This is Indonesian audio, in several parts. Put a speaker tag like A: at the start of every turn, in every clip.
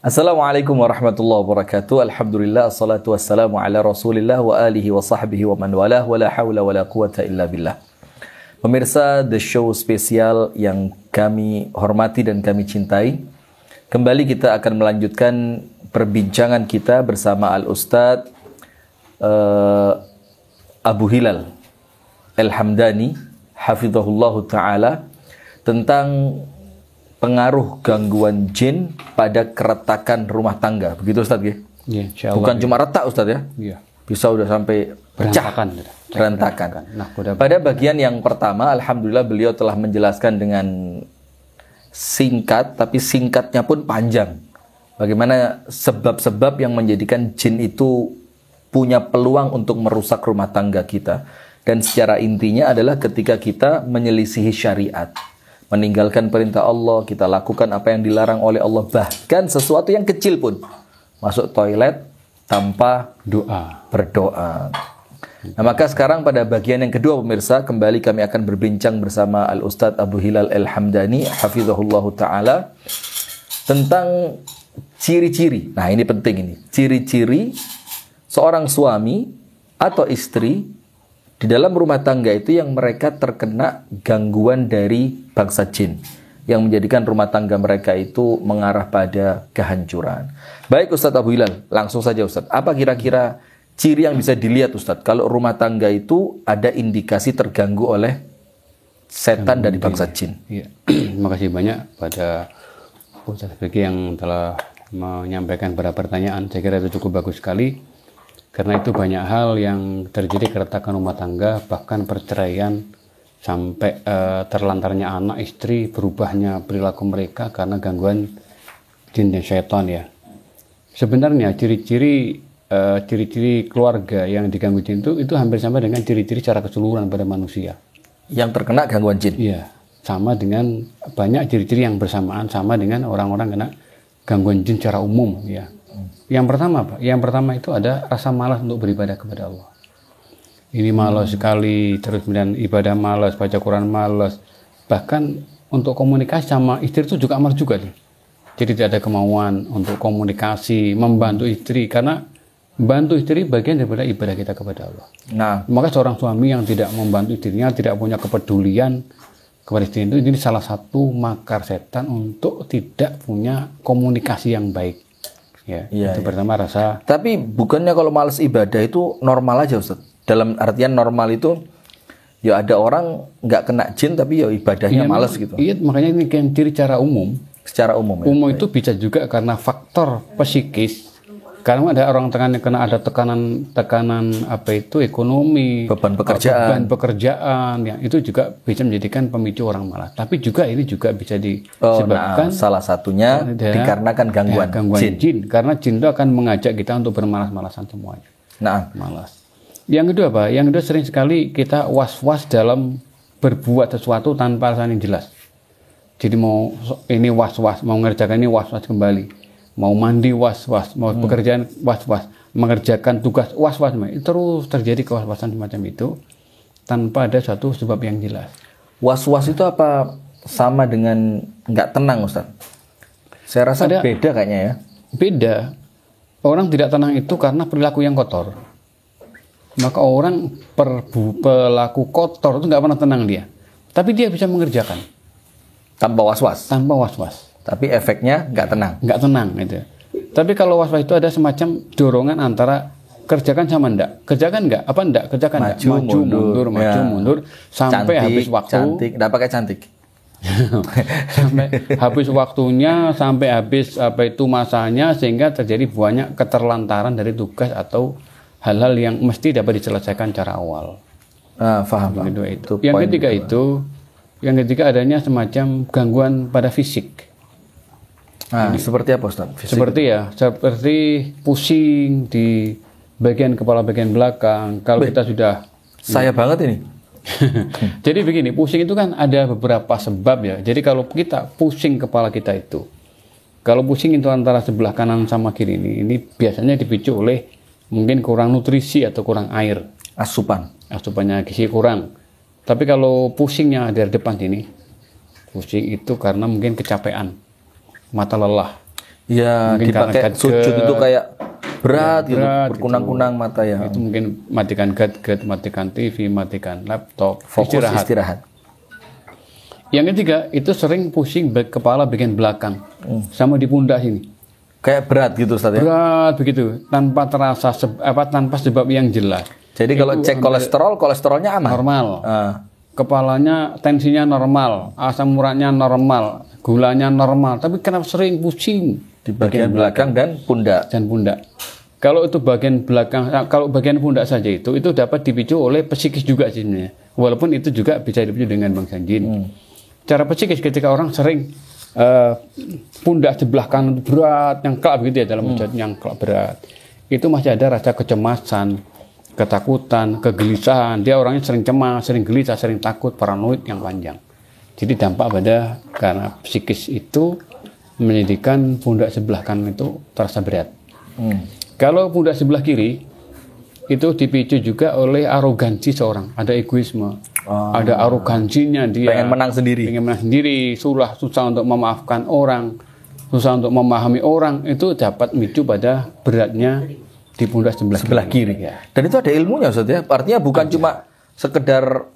A: Assalamualaikum warahmatullahi wabarakatuh. Alhamdulillah, assalatu wassalamu ala rasulillah wa alihi wa sahbihi wa man walah, wa la hawla wa la quwata illa billah. Pemirsa The Show spesial yang kami hormati dan kami cintai, kembali kita akan melanjutkan perbincangan kita bersama Al-Ustadz Abu Hilal Al-Hamdani hafizahullahu ta'ala tentang pengaruh gangguan jin pada keretakan rumah tangga. Begitu Ustaz ya?
B: Ya,
A: Bukan cuma retak Ustaz ya?
B: Ya.
A: Bisa udah sampai pecah, berantakan.
B: Nah,
A: pada bagian yang pertama, alhamdulillah beliau telah menjelaskan dengan singkat, tapi singkatnya pun panjang. Bagaimana sebab-sebab yang menjadikan jin itu punya peluang untuk merusak rumah tangga kita. Dan secara intinya adalah ketika kita menyelisihi syariat, meninggalkan perintah Allah, kita lakukan apa yang dilarang oleh Allah, bahkan sesuatu yang kecil pun, masuk toilet tanpa berdoa. Nah, maka sekarang pada bagian yang kedua pemirsa, kembali kami akan berbincang bersama Al-Ustadz Abu Hilal Al-Hamdani hafizahullahu ta'ala tentang ciri-ciri. Nah, ini penting ini. Ciri-ciri seorang suami atau istri di dalam rumah tangga itu yang mereka terkena gangguan dari bangsa jin, yang menjadikan rumah tangga mereka itu mengarah pada kehancuran. Baik Ustadz Abu Hilal, langsung saja Ustadz. Apa kira-kira ciri yang bisa dilihat Ustadz kalau rumah tangga itu ada indikasi terganggu oleh setan dari bangsa jin?
B: Ya. Terima kasih banyak pada Ustadz Beki yang telah menyampaikan beberapa pertanyaan. Saya kira itu cukup bagus sekali. Karena itu banyak hal yang terjadi keretakan rumah tangga, bahkan perceraian, sampai terlantarnya anak, istri, berubahnya perilaku mereka karena gangguan jin dan syaitan ya. Sebenarnya ciri-ciri keluarga yang diganggu jin itu hampir sama dengan ciri-ciri secara keseluruhan pada manusia.
A: Yang terkena gangguan jin?
B: Iya, sama dengan banyak ciri-ciri yang bersamaan sama dengan orang-orang kena gangguan jin secara umum ya. Yang pertama apa? Yang pertama itu ada rasa malas untuk beribadah kepada Allah. Ini malas sekali, terus kemudian ibadah malas, baca Quran malas. Bahkan untuk komunikasi sama istri itu juga malas juga nih. Jadi tidak ada kemauan untuk komunikasi, membantu istri, karena membantu istri bagian daripada ibadah kita kepada Allah.
A: Nah,
B: maka seorang suami yang tidak membantu istrinya, tidak punya kepedulian kepada istri itu, ini salah satu makar setan untuk tidak punya komunikasi yang baik. Ya, itu pertama rasa.
A: Tapi bukannya kalau malas ibadah itu normal aja Ustaz? Dalam artian normal itu ya ada orang nggak kena jin tapi ya ibadahnya malas gitu.
B: Iya, makanya ini kan ciri secara umum.
A: Secara umum ya.
B: Umum itu bisa juga karena faktor psikis. Karena ada orang kena ada tekanan apa itu ekonomi,
A: beban
B: pekerjaan ya, itu juga bisa menjadikan pemicu orang malas. Tapi juga ini juga bisa disebabkan
A: salah satunya dikarenakan gangguan
B: jin. Karena jin itu akan mengajak kita untuk bermalas-malasan semuanya.
A: Nah,
B: malas. Yang kedua apa? Yang kedua sering sekali kita was-was dalam berbuat sesuatu tanpa alasan yang jelas. Jadi mau ini was-was, mau mengerjakan ini was-was kembali. Mau mandi was-was, mau pekerjaan was-was, mengerjakan tugas was-was, terus terjadi kewas-wasan semacam itu tanpa ada suatu sebab yang jelas.
A: Was-was itu apa sama dengan nggak tenang Ustaz? Saya rasa beda kayaknya ya.
B: Beda. Orang tidak tenang itu karena perilaku yang kotor. Maka orang pelaku kotor itu nggak pernah tenang dia. Tapi dia bisa mengerjakan
A: tanpa was-was.
B: Tanpa was-was.
A: Tapi efeknya nggak tenang.
B: Nggak tenang itu. Tapi kalau was-was itu ada semacam dorongan antara kerjakan sama enggak. Kerjakan enggak? Apa enggak? Kerjakan enggak? Maju mundur sampai cantik, habis waktu.
A: Cantik, enggak pakai cantik.
B: Sampai habis waktunya, sampai habis apa itu masanya, sehingga terjadi banyak keterlantaran dari tugas atau hal-hal yang mesti dapat diselesaikan secara awal.
A: Paham.
B: Itu. Yang ketiga adanya semacam gangguan pada fisik.
A: Seperti apa Ustaz?
B: Seperti pusing di bagian kepala bagian belakang. Kalau kita sudah
A: saya banget ini.
B: Jadi begini, pusing itu kan ada beberapa sebab ya. Jadi kalau kita pusing kepala kita itu, kalau pusing itu antara sebelah kanan sama kiri ini biasanya dipicu oleh mungkin kurang nutrisi atau kurang air. Asupannya gizi kurang. Tapi kalau pusingnya dari depan sini, pusing itu karena mungkin kecapean, mata lelah.
A: Ya,
B: Mungkin
A: dipakai
B: karena
A: sujud itu kayak berat gitu,
B: berat
A: berkunang-kunang mata ya.
B: Itu mungkin matikan gadget, matikan TV, matikan laptop,
A: Fokus
B: istirahat.
A: istirahat.
B: Yang ketiga, itu sering pusing kepala bagian belakang, sama di pundak sini.
A: Kayak berat gitu Ustaz ya.
B: Berat begitu, tanpa terasa tanpa sebab yang jelas.
A: Jadi kalau cek kolesterolnya aman.
B: Normal.
A: Ah.
B: Kepalanya, tensinya normal, asam uratnya normal, gulanya normal, tapi kenapa sering pusing
A: Di bagian belakang dan pundak.
B: dan pundak? Kalau itu bagian belakang, kalau bagian pundak saja itu dapat dipicu oleh psikis juga sebenarnya. Walaupun itu juga bisa dipicu dengan bangsa jin. Cara psikis ketika orang sering pundak sebelah kanan berat, nyangklak begitu ya, dalam wujud nyangklak berat. Itu masih ada rasa kecemasan, ketakutan, kegelisahan. Dia orangnya sering cemas, sering gelisah, sering takut, paranoid yang panjang. Jadi dampak pada karena psikis itu menjadikan pundak sebelah kanan itu terasa berat. Kalau pundak sebelah kiri itu dipicu juga oleh arogansi seorang, ada egoisme, ada arogansinya dia.
A: Pengen menang sendiri.
B: Susah untuk memaafkan orang, susah untuk memahami orang, itu dapat micu pada beratnya di pundak sebelah
A: kiri.
B: Ya.
A: Dan itu ada ilmunya Ustaz ya. Artinya bukan cuma sekedar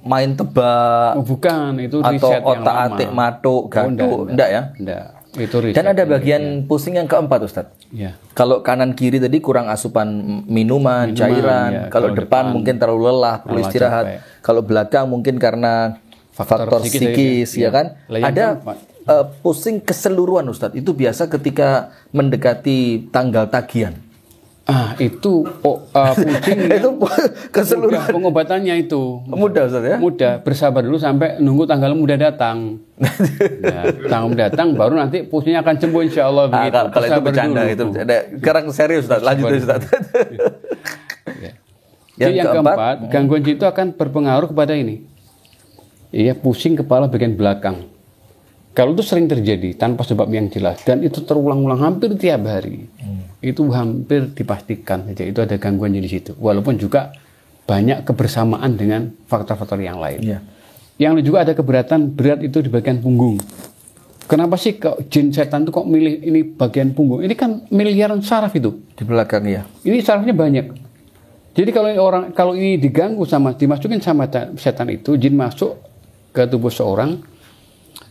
A: main tebak
B: Bukan, itu
A: atau
B: riset yang
A: otak-atik
B: lama.
A: matuk gantung, enggak ya?
B: Enggak. Itu riset.
A: Dan ada bagian pusing yang keempat Ustaz.
B: Ya.
A: Kalau kanan kiri tadi kurang asupan minuman, cairan.
B: ya.
A: Kalau depan mungkin terlalu lelah, perlu
B: lelah,
A: istirahat.
B: capek.
A: Kalau belakang mungkin karena faktor psikis ya kan.
B: Lah, yang
A: Ada
B: keempat.
A: pusing keseluruhan Ustadz. Itu biasa ketika mendekati tanggal tagihan.
B: Itu pusing
A: Itu keseluruhan.
B: mudah pengobatannya itu.
A: Mudah Ustadz ya?
B: Mudah, bersabar dulu sampai nunggu tanggal mudah datang. Nah, tanggal datang baru nanti pusingnya akan sembuh insya Allah begitu.
A: Kalau itu
B: Bersabar
A: bercanda
B: dulu.
A: itu. Sekarang serius Ustadz. Lanjut Ustadz.
B: Ya. Jadi yang keempat, gangguan jin itu akan berpengaruh kepada ini. Iya, pusing kepala bagian belakang. Kalau itu sering terjadi tanpa sebab yang jelas dan itu terulang-ulang hampir tiap hari, itu hampir dipastikan saja itu ada gangguan di situ. Walaupun juga banyak kebersamaan dengan faktor-faktor yang lain.
A: Iya.
B: Yang juga ada keberatan berat itu di bagian punggung. Kenapa sih kok jin setan itu kok milih ini bagian punggung? Ini kan miliaran saraf itu.
A: Di belakang ya.
B: Ini sarafnya banyak. Jadi kalau ini diganggu dimasukin sama setan itu, jin masuk ke tubuh seorang,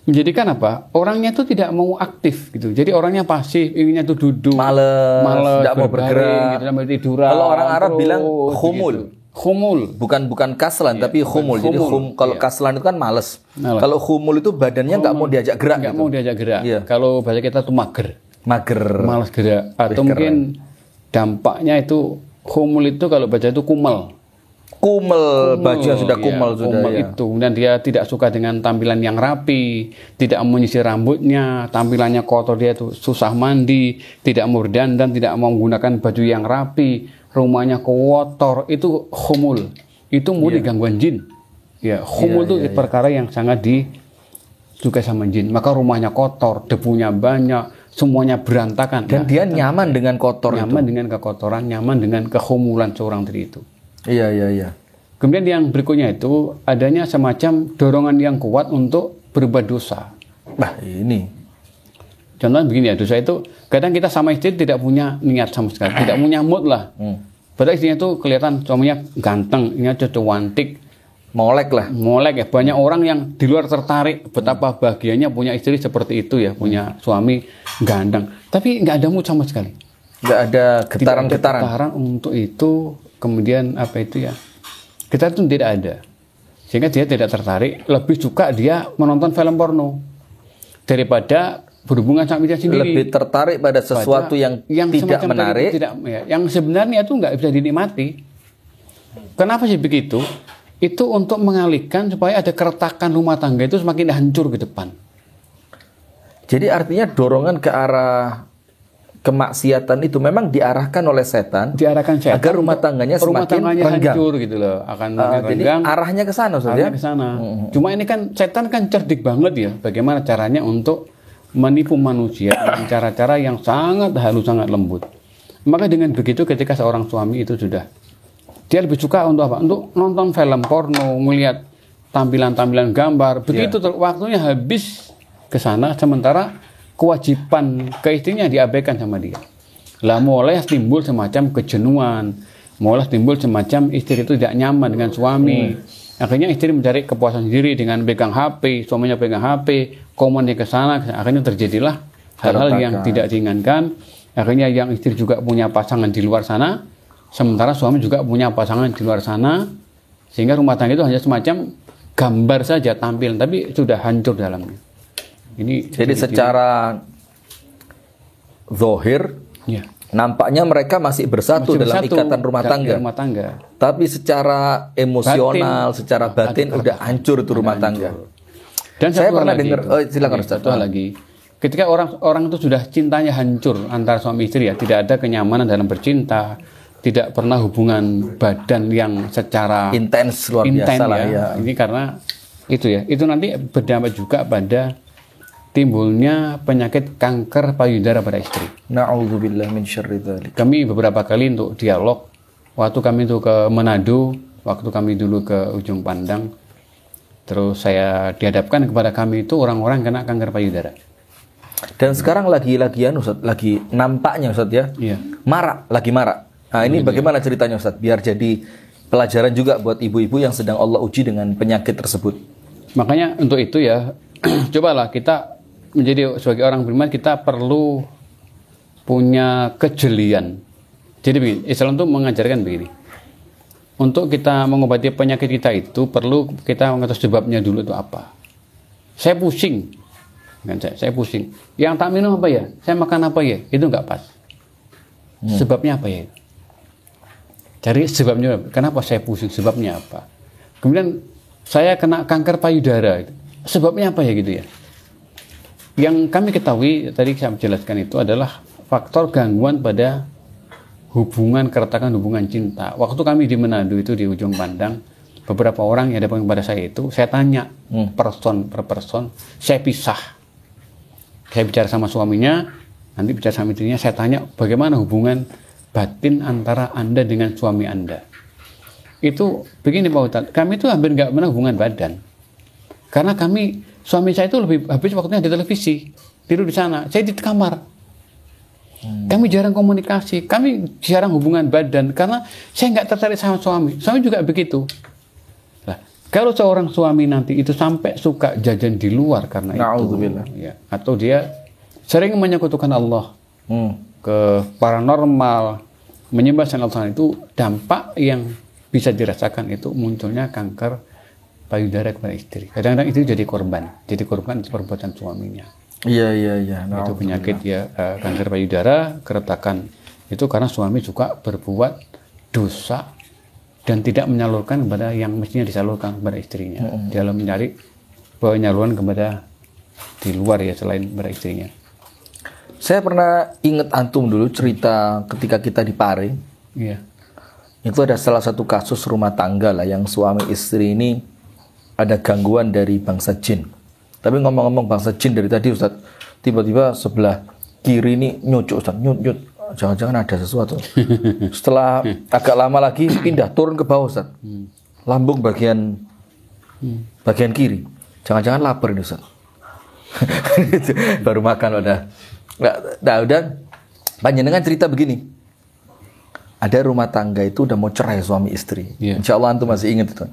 B: menjadikan apa? Orangnya itu tidak mau aktif gitu. Jadi orangnya pasif, inginnya tuh duduk,
A: males, tidak mau bergerak.
B: gitu, sambil tiduran.
A: Kalau orang Arab bilang khumul.
B: Gitu. Khumul.
A: Bukan kaslan, tapi khumul. Jadi kalau kaslan itu kan males. Kalau khumul itu badannya nggak mau diajak gerak.
B: Nggak
A: gitu.
B: mau diajak gerak.
A: Iya.
B: Kalau bahasa kita tuh mager.
A: Malas
B: gerak. Atau mungkin dampaknya itu khumul itu kalau baca itu kumel.
A: Baju yang sudah kumal sudah ya.
B: Itu. Kemudian dia tidak suka dengan tampilan yang rapi, tidak menyisir rambutnya, tampilannya kotor, dia itu susah mandi, tidak mau berdandan, tidak mau menggunakan baju yang rapi, rumahnya kotor, itu khumul. Itu murni gangguan jin. Ya, khumul itu perkara yang sangat disukai sama jin. Maka rumahnya kotor, debunya banyak, semuanya berantakan.
A: Dan dia nyaman dengan kotor
B: nyaman dengan kekotoran, nyaman dengan kekhumulan seorang diri itu.
A: Iya.
B: Kemudian yang berikutnya itu adanya semacam dorongan yang kuat untuk berbuat dosa.
A: Nah ini.
B: Contohnya begini ya, dosa itu kadang kita sama istri tidak punya niat sama sekali, tidak punya mood lah. Padahal istrinya itu kelihatan suaminya ganteng, ini cantik,
A: molek
B: ya. Banyak orang yang di luar tertarik betapa bahagianya punya istri seperti itu ya, punya suami ganteng. Tapi nggak ada mood sama sekali.
A: Nggak ada getaran-getaran
B: untuk itu. Kemudian apa itu ya? Kita itu tidak ada. Sehingga dia tidak tertarik, lebih suka dia menonton film porno daripada berhubungan sama dia sendiri.
A: Lebih tertarik pada sesuatu yang tidak menarik.
B: Yang sebenarnya itu nggak bisa dinikmati. Kenapa sih begitu? Itu untuk mengalihkan supaya ada keretakan rumah tangga itu semakin hancur ke depan.
A: Jadi artinya dorongan ke arah kemaksiatan itu memang diarahkan oleh setan, agar rumah tangganya semakin renggang,
B: hancur gitu loh, akan
A: jadi arahnya ke sana,
B: arahnya ke sana. Cuma ini kan setan kan cerdik banget ya, bagaimana caranya untuk menipu manusia dengan cara-cara yang sangat halus, sangat lembut. Maka dengan begitu ketika seorang suami itu sudah dia lebih suka untuk apa? Untuk nonton film porno, melihat tampilan-tampilan gambar. Begitu waktunya habis ke sana, sementara kewajiban ke istrinya diabaikan sama dia. Lah mulai timbul semacam kejenuhan, mulai timbul semacam istri itu tidak nyaman dengan suami. Akhirnya istri mencari kepuasan sendiri dengan pegang HP, suaminya pegang HP, komennya ke sana, akhirnya terjadilah hal-hal yang tidak diinginkan. Akhirnya yang istri juga punya pasangan di luar sana, sementara suami juga punya pasangan di luar sana, sehingga rumah tangga itu hanya semacam gambar saja tampil, tapi sudah hancur dalamnya.
A: Jadi secara zahir
B: ya,
A: nampaknya mereka masih bersatu dalam ikatan rumah tangga. Tapi secara emosional, secara batin udah hancur itu rumah tangga.
B: Dan
A: saya pernah dengar, silakan Ustaz.
B: Satu hal lagi, ketika orang itu sudah cintanya hancur antara suami istri ya, tidak ada kenyamanan dalam bercinta, tidak pernah hubungan badan yang secara
A: intens luar biasa lah ya.
B: Ini karena itu ya, itu nanti berdampak juga pada timbulnya penyakit kanker payudara pada istri.
A: Na'udzubillah min syarri dzalik.
B: Kami beberapa kali untuk dialog, waktu kami itu ke Manado, waktu kami dulu ke Ujung Pandang, terus saya dihadapkan kepada kami itu orang-orang kena kanker payudara.
A: Dan sekarang lagi-lagian Ustaz, lagi nampaknya Ustaz ya,
B: iya,
A: lagi marak. Nah ini bagaimana ceritanya Ustaz, biar jadi pelajaran juga buat ibu-ibu yang sedang Allah uji dengan penyakit tersebut.
B: Makanya untuk itu ya, cobalah kita menjadi sebagai orang beriman, kita perlu punya kejelian. Jadi begini, Islam itu mengajarkan begini. Untuk kita mengobati penyakit kita itu perlu kita mengetahui sebabnya dulu itu apa. Saya pusing, kan saya pusing. Yang tak minum apa ya? Saya makan apa ya? Itu nggak pas. Sebabnya apa ya? Cari sebabnya. Kenapa saya pusing? Sebabnya apa? Kemudian saya kena kanker payudara. Sebabnya apa ya gitu ya? Yang kami ketahui, tadi saya menjelaskan itu adalah faktor gangguan pada hubungan, keretakan hubungan cinta. Waktu kami di Manado itu di Ujung Pandang, beberapa orang yang datang kepada saya itu, saya tanya person per person, saya pisah. Saya bicara sama suaminya, nanti bicara sama istrinya, saya tanya bagaimana hubungan batin antara Anda dengan suami Anda. Itu begini Pak Ustadz, kami itu hampir nggak pernah hubungan badan. Karena suami saya itu lebih habis waktunya di televisi, tidur di sana, saya di kamar. Kami jarang komunikasi, kami jarang hubungan badan karena saya nggak tertarik sama suami. Suami juga begitu. Nah, kalau seorang suami nanti itu sampai suka jajan di luar karena itu, ya, atau dia sering menyekutukan Allah, ke paranormal, menyembah selain Allah, itu dampak yang bisa dirasakan itu munculnya kanker payudara kepada istri. Kadang-kadang itu jadi korban perbuatan suaminya.
A: Iya.
B: Itu penyakit ya, kanker payudara, keretakan itu karena suami juga berbuat dosa dan tidak menyalurkan kepada yang mestinya disalurkan kepada istrinya dalam mencari penyaluran kepada di luar ya selain kepada istrinya.
A: Saya pernah ingat antum dulu cerita ketika kita di Pare.
B: Iya.
A: Itu ada salah satu kasus rumah tangga lah yang suami istri ini ada gangguan dari bangsa jin. Tapi ngomong-ngomong bangsa jin dari tadi Ustaz, tiba-tiba sebelah kiri ini nyucuk Ustaz, nyut. Jangan-jangan ada sesuatu. Setelah agak lama lagi pindah turun ke bawah Ustaz. Lambung bagian kiri. Jangan-jangan lapar ini Ustaz. Baru makan udah. Nah, udah panjenengan cerita begini. Ada rumah tangga itu udah mau cerai suami istri. Insya Allah antum masih ingat itu.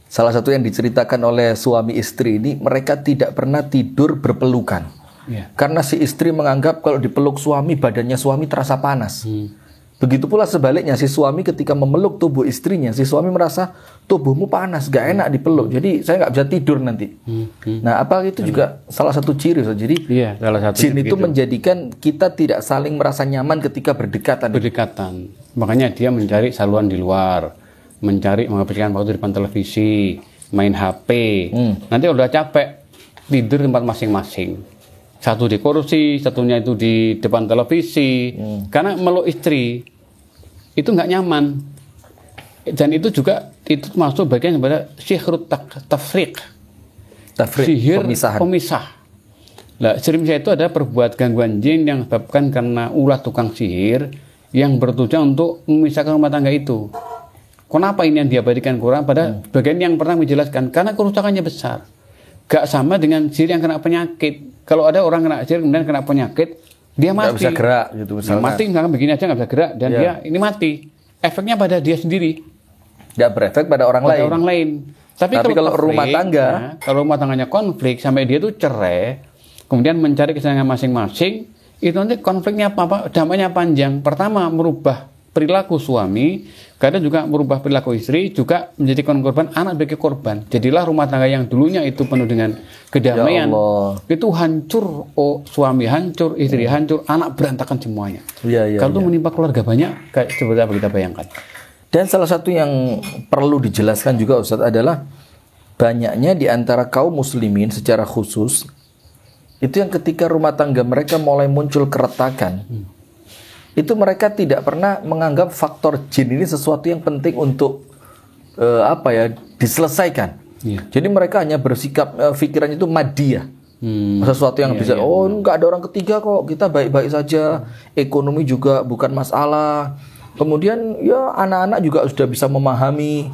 A: Salah satu yang diceritakan oleh suami istri ini, mereka tidak pernah tidur berpelukan. Karena si istri menganggap kalau dipeluk suami, badannya suami terasa panas. Begitu pula sebaliknya, si suami ketika memeluk tubuh istrinya, si suami merasa tubuhmu panas, gak enak dipeluk. Jadi saya gak bisa tidur nanti. Nah, apa itu juga salah satu ciri. Jadi jin itu menjadikan kita tidak saling merasa nyaman ketika berdekatan.
B: Makanya dia mencari saluran di luar, mencari menghabiskan waktu di depan televisi, main HP. Nanti udah capek, tidur di tempat masing-masing. Satu di kursi, satunya itu di depan televisi. Karena meluk istri itu nggak nyaman. Dan itu juga itu masuk bagian daripada syihrut tafriq. Sihir pemisah. Nah, syirik itu ada perbuatan gangguan jin yang disebabkan karena ulah tukang sihir yang bertujuan untuk memisahkan rumah tangga itu. Kenapa ini yang diabadikan Quran pada bagian yang pernah menjelaskan? Karena kerusakannya besar. gak sama dengan sihir yang kena penyakit. Kalau ada orang kena sihir kemudian kena penyakit, dia mati.
A: Nggak bisa gerak gitu
B: Nah,
A: misalkan.
B: mati misalkan begini aja nggak bisa gerak dan dia ini mati. Efeknya pada dia sendiri,
A: Nggak berefek pada orang
B: pada
A: lain.
B: orang lain. Tapi
A: kalau rumah tangga,
B: nah, kalau rumah tangganya konflik sampai dia tuh cerai, kemudian mencari kesenangan masing-masing, itu nanti konfliknya apa? Dampaknya panjang. Pertama merubah perilaku suami, kadang juga merubah perilaku istri, juga menjadi korban, anak sebagai korban. Jadilah rumah tangga yang dulunya itu penuh dengan kedamaian,
A: Ya Allah.
B: itu hancur. Oh, suami hancur, istri hancur, anak berantakan semuanya.
A: Iya,
B: Kalau itu menimpa keluarga banyak, kayak seperti apa kita bayangkan.
A: Dan salah satu yang perlu dijelaskan juga Ustadz adalah banyaknya di antara kaum muslimin secara khusus itu yang ketika rumah tangga mereka mulai muncul keretakan, itu mereka tidak pernah menganggap faktor jin ini sesuatu yang penting untuk diselesaikan.
B: Iya.
A: Jadi mereka hanya bersikap pikirannya itu madiyah. Sesuatu yang bisa, nggak ada orang ketiga kok, kita baik-baik saja, ekonomi juga bukan masalah. Kemudian ya anak-anak juga sudah bisa memahami.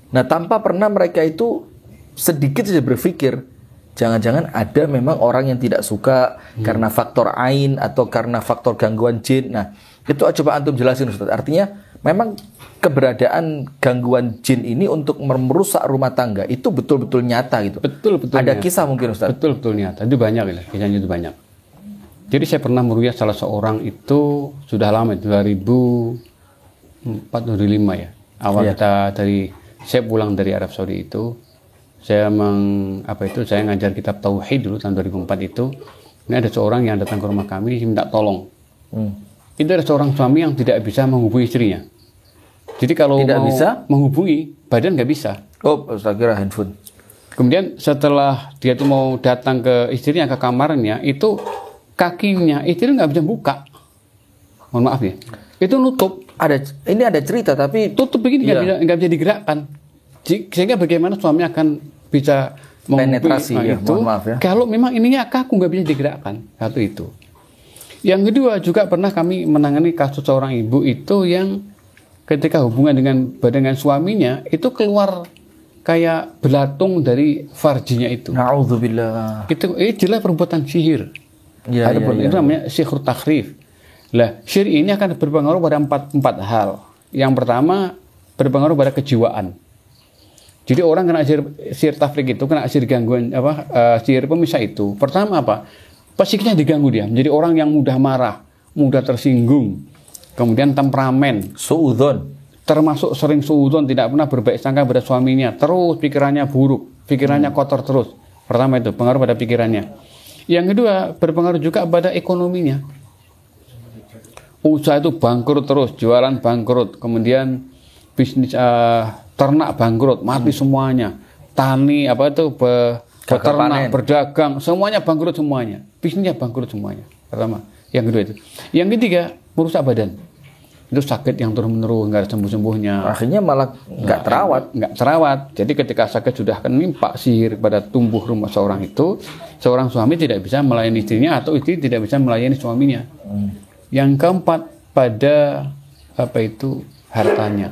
A: Nah, tanpa pernah mereka itu sedikit saja berpikir, jangan-jangan ada memang orang yang tidak suka karena faktor ain atau karena faktor gangguan jin. Nah, itu coba antum jelasin Ustaz. Artinya memang keberadaan gangguan jin ini untuk merusak rumah tangga itu betul-betul nyata gitu.
B: Betul-betul
A: Ada
B: nyata.
A: kisah mungkin Ustaz.
B: Betul-betul nyata. Itu banyak ya, kisahnya itu banyak. Jadi saya pernah meruqyah salah seorang itu sudah lama, 2004 2005 ya. Awal kita saya pulang dari Arab Saudi itu, saya saya ngajar kitab tauhid dulu tahun 2004 itu. Ini ada seorang yang datang ke rumah kami minta tolong. Itu ada seorang suami yang tidak bisa menghubungi istrinya. Jadi kalau
A: Tidak
B: mau
A: bisa?
B: menghubungi, badan nggak bisa.
A: Oh, saya kira handphone.
B: Kemudian setelah dia tuh mau datang ke istrinya, ke kamarnya, itu kakinya istri nggak bisa buka. Mohon maaf ya. Itu nutup.
A: Ini ada cerita tapi
B: Tutup begini nggak bisa digerakkan. Sehingga bagaimana suami akan bisa
A: penetrasi ya,
B: itu
A: mohon maaf ya.
B: kalau memang ininya kaku nggak bisa digerakkan. Satu itu. Yang kedua juga pernah kami menangani kasus seorang ibu itu yang ketika hubungan dengan suaminya itu keluar kayak belatung dari farjinya itu.
A: Na'udzubillah.
B: Itu jelas perbuatan sihir.
A: Ya,
B: Itu namanya sihir takhrif. Lah, sihir ini akan berpengaruh pada empat hal. Yang pertama, berpengaruh pada kejiwaan. Jadi orang kena sihir tafrik itu, kena sihir gangguan sihir pemisah itu. Pertama apa? Psikisnya diganggu dia. Menjadi orang yang mudah marah, mudah tersinggung. Kemudian temperamen,
A: Suudzon.
B: termasuk sering suudzon, tidak pernah berbaik sangka pada suaminya. Terus pikirannya buruk, pikirannya kotor terus. Pertama itu, pengaruh pada pikirannya. Yang kedua, berpengaruh juga pada ekonominya. Usaha itu bangkrut terus, jualan bangkrut, kemudian bisnis ternak bangkrut, mati semuanya. Tani peternak, berdagang, semuanya bangkrut semuanya. Bisnisnya bangkrut semuanya. Pertama, yang kedua itu. Yang ketiga, merusak badan. Itu sakit yang terus-menerus, nggak ada sembuh-sembuhnya.
A: Akhirnya malah nggak terawat.
B: Nggak terawat. Jadi ketika sakit sudah menimpa sihir pada tumbuh rumah seorang itu, seorang suami tidak bisa melayani istrinya atau istri tidak bisa melayani suaminya. Yang keempat, pada hartanya.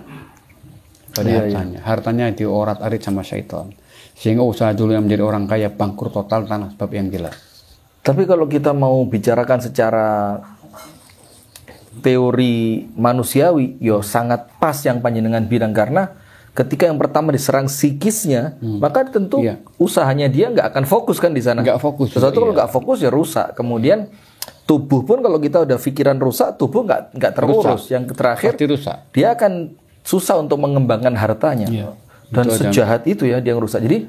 B: Hartanya diorat-arit sama syaitan. Sehingga usaha dulu yang menjadi orang kaya bangkrut total tanah sebab yang jelas.
A: Tapi kalau kita mau bicarakan secara teori manusiawi, sangat pas yang panjenengan bilang, karena ketika yang pertama diserang psikisnya, maka tentu usahanya dia nggak akan fokus kan di sana.
B: Nggak fokus.
A: Sesuatu kalau nggak fokus ya rusak. Kemudian tubuh pun kalau kita udah pikiran rusak, tubuh nggak terurus. Yang terakhir dia akan susah untuk mengembangkan hartanya. Dan sejahat itu ya dia rusak. Jadi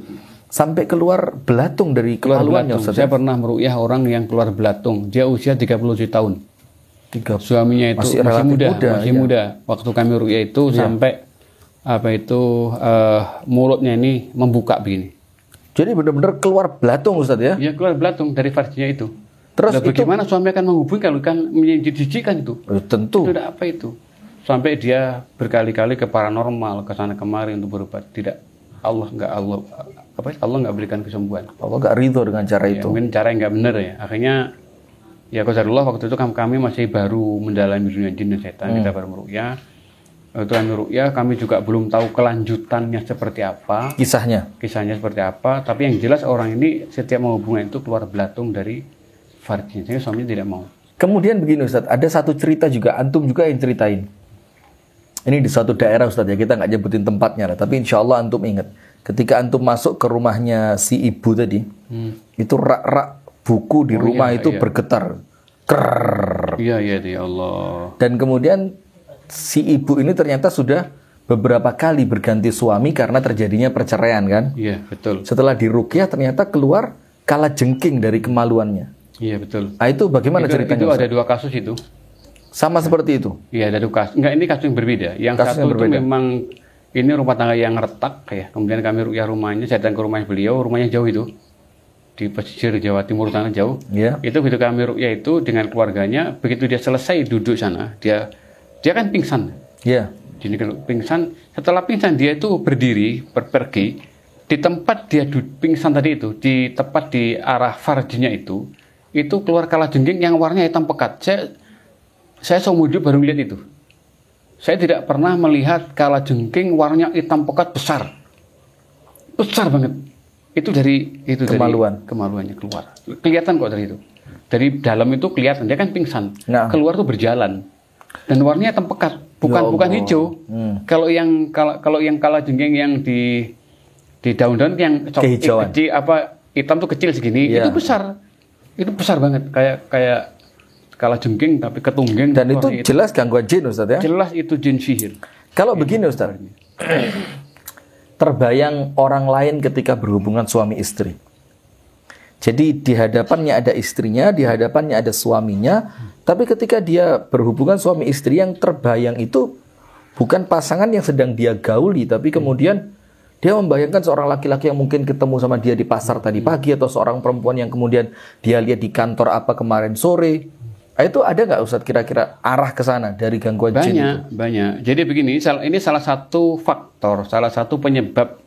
A: sampai keluar belatung dari kemaluannya.
B: Saya pernah meruqyah orang yang keluar belatung. Dia usia 37 tahun. Suaminya itu masih muda. Waktu kami ruqyah itu sampai mulutnya ini membuka begini. Jadi benar-benar keluar belatung Ustaz ya? Iya, keluar belatung dari farjinya itu. Terus bagaimana suami akan menghubungi kalau kan menjijikan itu? Tentu. Itu apa itu? Sampai dia berkali-kali ke paranormal, ke sana kemari untuk berobat. Tidak, Allah nggak berikan kesembuhan. Allah nggak ridho dengan cara itu. Mungkin cara yang nggak benar ya. Akhirnya ya qadarullah waktu itu kami masih baru mendalami dunia jin dan setan, kita baru meruqyah. itu ruqyah, kami juga belum tahu kelanjutannya seperti apa,
A: Kisahnya.
B: seperti apa, tapi yang jelas orang ini setiap mau hubungan itu keluar belatung dari farjinya, sehingga suaminya tidak mau.
A: Kemudian begini Ustadz, ada satu cerita juga, antum juga yang ceritain. Ini di suatu daerah Ustadz ya, kita nggak nyebutin tempatnya lah, tapi insya Allah antum ingat. Ketika antum masuk ke rumahnya si ibu tadi, itu rak-rak buku di rumah itu bergetar. Krrrr.
B: Iya, ya Allah.
A: Dan kemudian si ibu ini ternyata sudah beberapa kali berganti suami karena terjadinya perceraian kan.
B: Iya, betul.
A: Setelah diruqyah ternyata keluar kalajengking dari kemaluannya.
B: Iya, betul.
A: Nah, itu bagaimana ceritanya?
B: Itu
A: Ustaz?
B: ada 2 kasus itu.
A: Sama seperti itu?
B: Iya, ada 2 kasus. Enggak, ini kasus yang berbeda. Yang
A: Kasus
B: satu
A: yang
B: itu
A: berbeda.
B: memang ini rumah tangga yang retak ya. Kemudian kami ruqyah rumahnya, saya datang ke rumahnya beliau, rumahnya jauh itu. Di pesisir Jawa Timur sana jauh.
A: Iya.
B: Itu begitu kami ruqyah itu dengan keluarganya, begitu dia selesai duduk sana, dia kan pingsan.
A: Iya.
B: Jadi kalau pingsan, setelah pingsan dia itu berdiri, pergi di tempat dia pingsan tadi itu, di tepat di arah farjinya itu keluar kalajengking yang warnanya hitam pekat. Saya seumur hidup baru melihat itu. Saya tidak pernah melihat kalajengking warnanya hitam pekat besar banget. Itu dari kemaluannya keluar. Kelihatan kok dari itu. Dari dalam itu kelihatan dia kan pingsan.
A: Nah.
B: Keluar tuh berjalan. Dan warnanya hitam pekat, bukan hijau. Kalau yang kalajengking yang di daun-daun yang
A: kehijauan.
B: Hitam tuh kecil segini,
A: Iya.
B: Itu besar banget kayak kalajengking tapi ketunggeng.
A: Dan itu jelas gangguan jin Ustaz ya?
B: Jelas itu jin sihir.
A: Kalau begini Ustaz, terbayang orang lain ketika berhubungan suami istri. Jadi di hadapannya ada istrinya, di hadapannya ada suaminya, tapi ketika dia berhubungan suami istri yang terbayang itu bukan pasangan yang sedang dia gauli, tapi kemudian dia membayangkan seorang laki-laki yang mungkin ketemu sama dia di pasar tadi pagi, atau seorang perempuan yang kemudian dia lihat di kantor apa kemarin sore. Itu ada nggak Ustadz kira-kira arah ke sana dari gangguan jin itu?
B: Banyak. Jadi begini, ini salah satu faktor, salah satu penyebab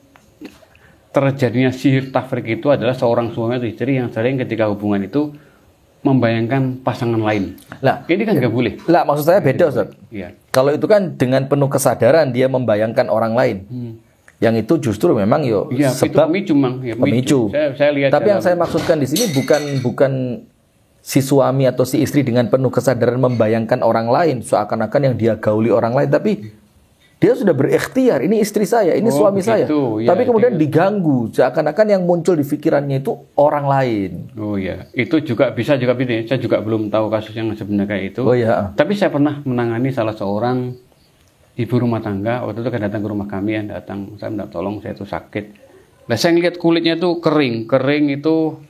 B: terjadinya sihir tafrik itu adalah seorang suami atau istri yang sering ketika hubungan itu membayangkan pasangan lain.
A: Lah,
B: ini kan nggak boleh.
A: Lah, maksud saya beda Ustadz.
B: Iya.
A: Kalau itu kan dengan penuh kesadaran dia membayangkan orang lain. Yang itu justru memang sebab
B: itu pemicu. Saya lihat.
A: Tapi yang saya maksudkan di sini bukan si suami atau si istri dengan penuh kesadaran membayangkan orang lain seakan-akan yang dia gauli orang lain, tapi dia sudah berikhtiar, ini istri saya, ini suami saya.
B: Ya,
A: tapi kemudian diganggu seakan-akan yang muncul di pikirannya itu orang lain.
B: Oh ya, itu juga bisa juga begini. Saya juga belum tahu kasus yang sebenarnya kayak itu.
A: Oh ya.
B: Tapi saya pernah menangani salah seorang ibu rumah tangga. Waktu itu kan datang ke rumah kami, saya minta tolong, saya itu sakit. Nah, saya ngeliat kulitnya itu kering itu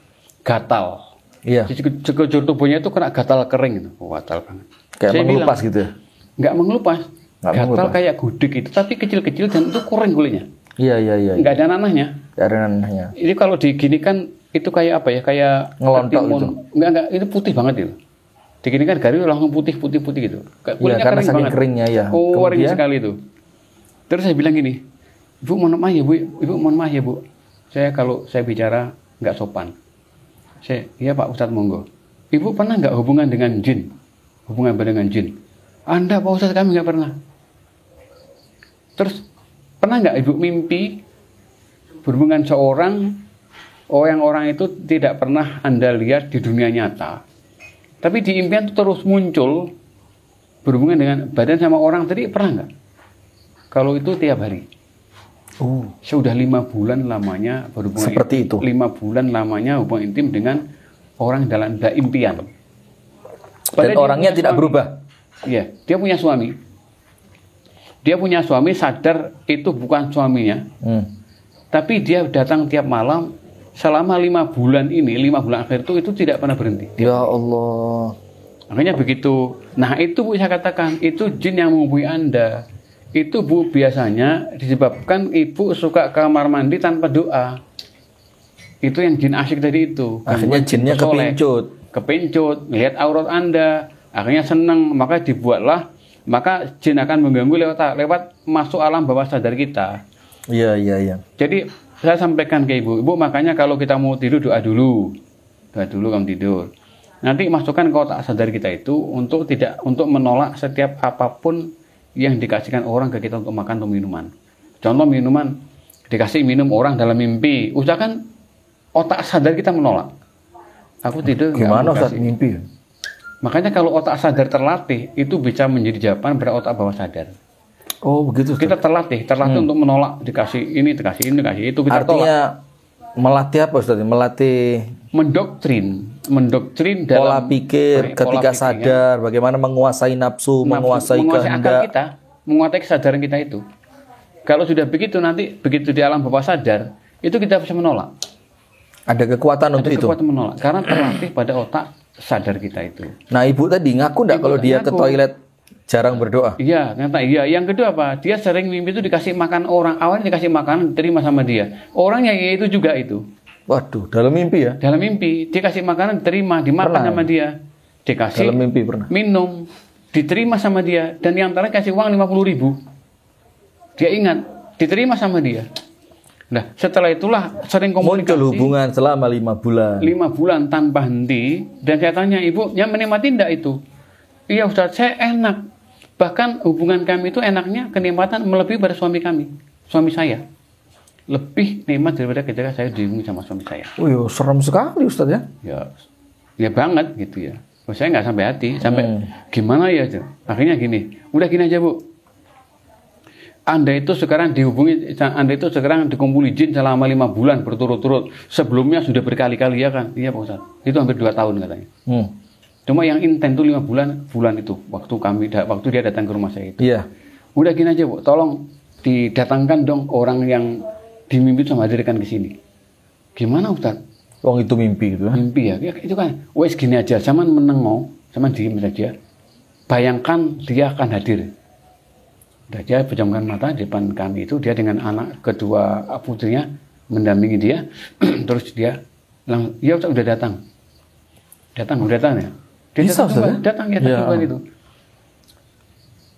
B: gatal.
A: Iya.
B: Sekujur tubuhnya itu kena gatal kering itu, gatal banget.
A: Kayak
B: saya
A: mengelupas gitu ya?
B: Nggak mengelupas. Gatal kayak gudeg itu, tapi kecil-kecil dan itu kering kulitnya.
A: Iya.
B: Nggak ada nanahnya.
A: Nggak ada nanahnya.
B: Ini kalau diginikan itu kayak apa ya? Kayak
A: ngelontok gitu.
B: Enggak, itu putih banget itu. Diginikan garis langsung putih gitu. Kulitnya
A: karena
B: kering
A: saking
B: banget.
A: keringnya ya.
B: Kering sekali itu. Terus saya bilang gini, Ibu mohon maaf ya Bu. Kalau saya bicara nggak sopan. Iya Pak Ustadz monggo. Ibu pernah nggak hubungan dengan jin? Anda Pak Ustadz, kami nggak pernah. Terus pernah nggak Ibu mimpi berhubungan orang itu tidak pernah Anda lihat di dunia nyata, tapi di impian itu terus muncul berhubungan dengan badan sama orang tadi, pernah nggak? Kalau itu tiap hari. Sudah 5 bulan lamanya berhubungan
A: seperti itu.
B: 5 bulan lamanya hubungan intim dengan orang dalam impian.
A: Dan orangnya tidak berubah.
B: Iya, dia punya suami. Sadar itu bukan suaminya. Tapi dia datang tiap malam selama 5 bulan ini, 5 bulan akhir itu tidak pernah berhenti.
A: Ya Allah.
B: Makanya begitu. Nah, itu Bu, saya katakan, itu jin yang menghubungi Anda. Itu Bu biasanya disebabkan ibu suka ke kamar mandi tanpa doa. Itu yang jin asyik tadi itu.
A: Akhirnya jinnya
B: kepincut, lihat aurat Anda, akhirnya senang, maka jin akan mengganggu lewat masuk alam bawah sadar kita.
A: Iya.
B: Jadi saya sampaikan ke ibu, makanya kalau kita mau tidur doa dulu kamu tidur. Nanti masukkan ke otak sadar kita itu untuk menolak setiap apapun yang dikasihkan orang ke kita untuk makan atau minuman. Contoh minuman, dikasih minum orang dalam mimpi, usahakan otak sadar kita menolak. Aku tidur.
A: Gimana Ustaz mimpi?
B: Makanya kalau otak sadar terlatih, itu bisa menjadi jawaban pada otak bawah sadar.
A: Oh begitu.
B: Kita terlatih untuk menolak, dikasih ini, dikasih itu, kita
A: artinya
B: tolak.
A: Melatih apa Ustaz? Melatih
B: mendoktrin dalam
A: pola pikir ketika sadar, bagaimana menguasai nafsu, menguasai kehendak.
B: Kita, menguasai kesadaran kita itu. Kalau sudah begitu, nanti begitu di alam bawah sadar, itu kita bisa menolak.
A: Ada kekuatan untuk itu.
B: Kekuatan menolak, karena terlatih pada otak sadar kita itu.
A: Nah, ibu tadi ngaku enggak kalau dia ke toilet jarang berdoa?
B: Iya, ternyata iya. Yang kedua apa? Dia sering mimpi itu dikasih makan orang. Awalnya dikasih makan, diterima sama dia. Orangnya ya itu juga itu.
A: Waduh, dalam mimpi ya?
B: Dalam mimpi, dikasih makanan, diterima, dimakan pernah sama dia. Dikasih
A: dalam mimpi pernah.
B: Minum, diterima sama dia. Dan yang terakhir kasih uang 50.000. Dia ingat, diterima sama dia. Nah, setelah itulah sering komunikasi.
A: Muncul hubungan selama 5 bulan.
B: 5 bulan tanpa henti. Dan saya tanya, ibu, yang menikmati enggak itu? Iya Ustaz, saya enak. Bahkan hubungan kami itu enaknya kenikmatan melebihi pada suami saya. Lebih nikmat daripada ketika saya dihubungi sama suami saya.
A: Oh iya, serem sekali Ustaz ya?
B: Ya banget gitu ya. Saya nggak sampai hati, sampai gimana ya? Akhirnya gini, udah gini aja Bu. Anda itu sekarang dikumpuli jin selama 5 bulan berturut-turut. Sebelumnya sudah berkali-kali ya kan? Iya Pak Ustaz. Itu hampir 2 tahun katanya. Cuma yang intens itu 5 bulan itu waktu dia datang ke rumah saya itu.
A: Iya.
B: Udah gini aja Bu, tolong didatangkan dong orang yang dimimpi sama hadirkan ke sini. Gimana Ustaz?
A: Wong itu mimpi gitu.
B: Mimpi ya itu kan. Wes gini aja, zaman menengok, zaman diem saja. Bayangkan dia akan hadir. Udah dia pejamkan mata di depan kami itu, dia dengan anak kedua putrinya mendampingi dia. Terus dia bilang, ya Ustaz udah datang. Udah datang ya. Dia
A: bisa,
B: datang itu.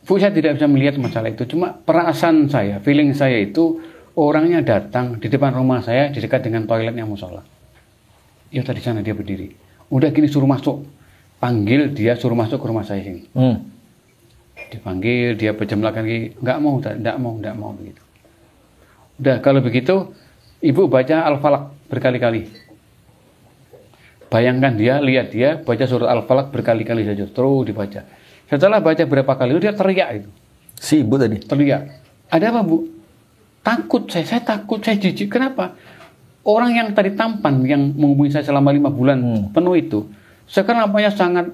B: Bu, saya tidak bisa melihat masalah itu. Cuma perasaan saya, feeling saya itu orangnya datang di depan rumah saya di dekat dengan toiletnya musola. Ya tadi sana dia berdiri. Udah gini suruh masuk. Panggil dia suruh masuk ke rumah saya sini. Dipanggil, dia berjemlah lagi. Enggak mau begitu. Udah kalau begitu, ibu baca Al-Falaq berkali-kali. Bayangkan lihat dia baca surat Al-Falaq berkali-kali saja, terus dibaca. Setelah baca berapa kali itu dia teriak itu.
A: Si ibu tadi
B: teriak. Ada apa Bu? Takut saya takut, saya jijik. Kenapa? Orang yang tadi tampan yang menghubungi saya selama 5 bulan penuh itu, sekarang apanya sangat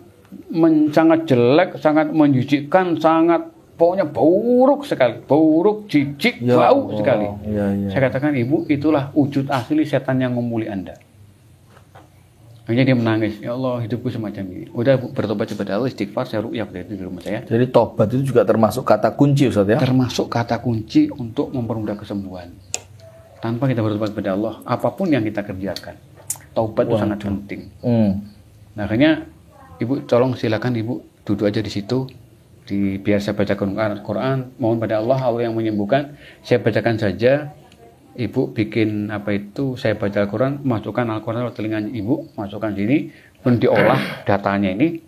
B: jelek, sangat menjijikkan, pokoknya buruk sekali, jijik, bau sekali.
A: Ya.
B: Saya katakan ibu, itulah wujud asli setan yang ngumuli Anda. Akhirnya dia menangis, ya Allah hidupku semacam ini. Udah bertobat kepada Allah, istighfar, saya ruqyah di rumah saya.
A: Jadi tobat itu juga termasuk kata kunci Ustaz ya?
B: Termasuk kata kunci untuk mempermudah kesembuhan. Tanpa kita bertobat kepada Allah, apapun yang kita kerjakan, taubat itu sangat penting. Nah, akhirnya ibu tolong silakan ibu duduk aja di situ. Biar saya bacakan Al-Quran, mohon pada Allah yang menyembuhkan. Saya bacakan saja. Ibu bikin saya baca Al-Quran, masukkan Al-Quran ke telinganya ibu, masukkan sini, pun diolah datanya ini,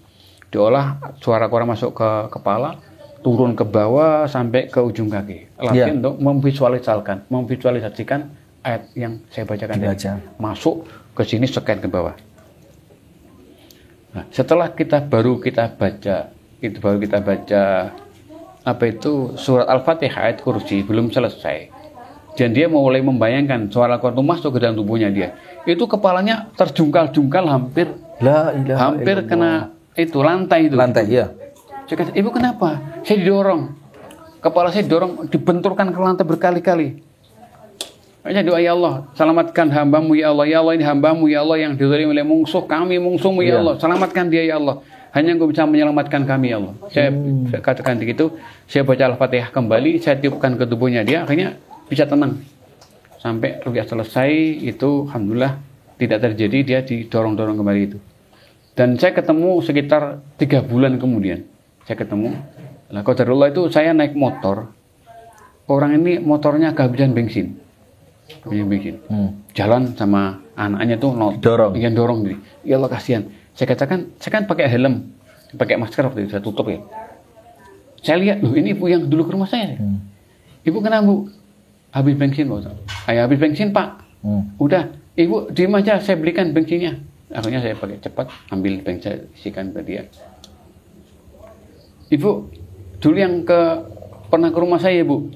B: diolah suara Quran masuk ke kepala, turun ke bawah sampai ke ujung kaki. Latih untuk memvisualisasikan ayat yang saya bacakan tadi. Masuk ke sini, scan ke bawah. Nah, setelah baru kita baca surat Al-Fatihah ayat kursi belum selesai. Dan dia mulai membayangkan suara Al-Quran itu masuk ke dalam tubuhnya dia. Itu kepalanya terjungkal-jungkal hampir kena lantai itu.
A: Lantai, iya.
B: Saya kata, ibu kenapa? Saya didorong. Kepala saya didorong, dibenturkan ke lantai berkali-kali. Makanya doa, ya Allah, selamatkan hambamu ya Allah. Ya Allah, ini hambamu ya Allah yang dizalimi oleh kami musuhmu ya Allah. Selamatkan dia ya Allah. Hanya Engkau bisa menyelamatkan kami ya Allah. Saya katakan begitu. Saya baca Al-Fatihah kembali, saya tiupkan ke tubuhnya dia, akhirnya bisa tenang. Sampai ruqyah selesai itu alhamdulillah tidak terjadi, dia didorong-dorong kembali itu. Dan saya ketemu sekitar 3 bulan kemudian. Saya ketemu. Nah, qadarullah itu saya naik motor. Orang ini motornya kehabisan bensin. Jalan sama anaknya tuh dorong diri. Ya Allah kasihan. Saya kan pakai helm, pakai masker waktu itu saya tutup ya. Saya lihat, loh ini ibu yang dulu ke rumah saya. Ibu kenapa bu? Habis bensin Pak Ustaz. Ayo habis bensin Pak. Udah, ibu diem aja, saya belikan bensinnya. Akhirnya saya pakai cepat, ambil bensin, saya isikan ke dia. Ibu, dulu yang pernah ke rumah saya bu.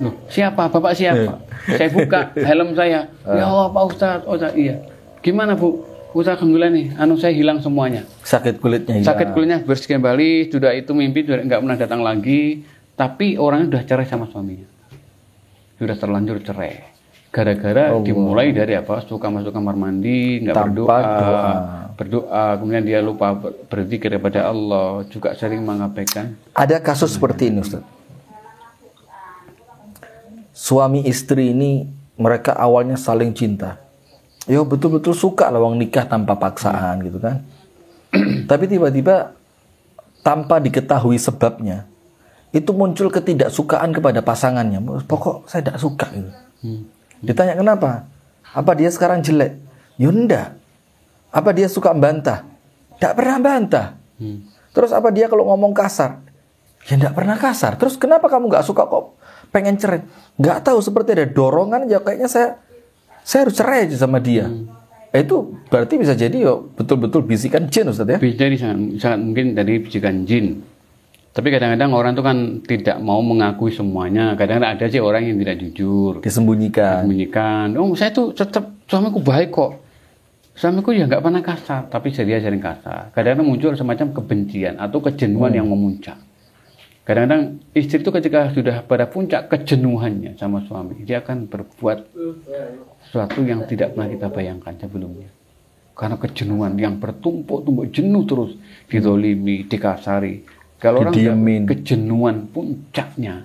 B: Loh, siapa? Bapak siapa? Saya buka helm saya. Ya Allah Pak Ustaz, iya. Gimana bu? Ustaz alhamdulillah nih, saya hilang semuanya.
A: Sakit kulitnya hilang.
B: Sakit kulitnya bersih kembali, sudah itu mimpi sudah nggak pernah datang lagi. Tapi orangnya sudah cerai sama suaminya. Sudah terlanjur cerai. Gara-gara dimulai dari apa? Suka masuk kamar mandi, nggak berdoa, kemudian dia lupa berzikir kepada Allah, juga sering mengabaikan.
A: Ada kasus seperti ini Ustaz. Suami istri ini mereka awalnya saling cinta. Ya betul-betul suka lawang nikah tanpa paksaan gitu kan. Tapi tiba-tiba tanpa diketahui sebabnya itu muncul ketidaksukaan kepada pasangannya. Pokok saya tidak suka gitu. Ditanya kenapa? Apa dia sekarang jelek? Ya enggak. Apa dia suka bantah? Tidak pernah bantah. Terus apa dia kalau ngomong kasar? Ya enggak pernah kasar. Terus kenapa kamu nggak suka kok pengen cerai? Nggak tahu, seperti ada dorongan ya kayaknya saya harus cerai aja sama dia. Itu berarti bisa jadi yo betul-betul bisikan jin Ustaz ya?
B: Bisa jadi sangat mungkin dari bisikan jin. Tapi kadang-kadang orang itu kan tidak mau mengakui semuanya. Kadang-kadang ada sih orang yang tidak jujur.
A: Disembunyikan.
B: Oh saya tuh tetap suamiku baik kok. Suamiku ya nggak pernah kasar. Tapi dia sering kasar. Kadang-kadang muncul semacam kebencian atau kejenuhan yang memuncak. Kadang-kadang istri itu ketika sudah pada puncak kejenuhannya sama suami, dia akan berbuat sesuatu yang tidak pernah kita bayangkan sebelumnya. Karena kejenuhan yang bertumpuk-tumpuk, jenuh terus, dizolimi, dikasari. Kalau orang kejenuhan puncaknya,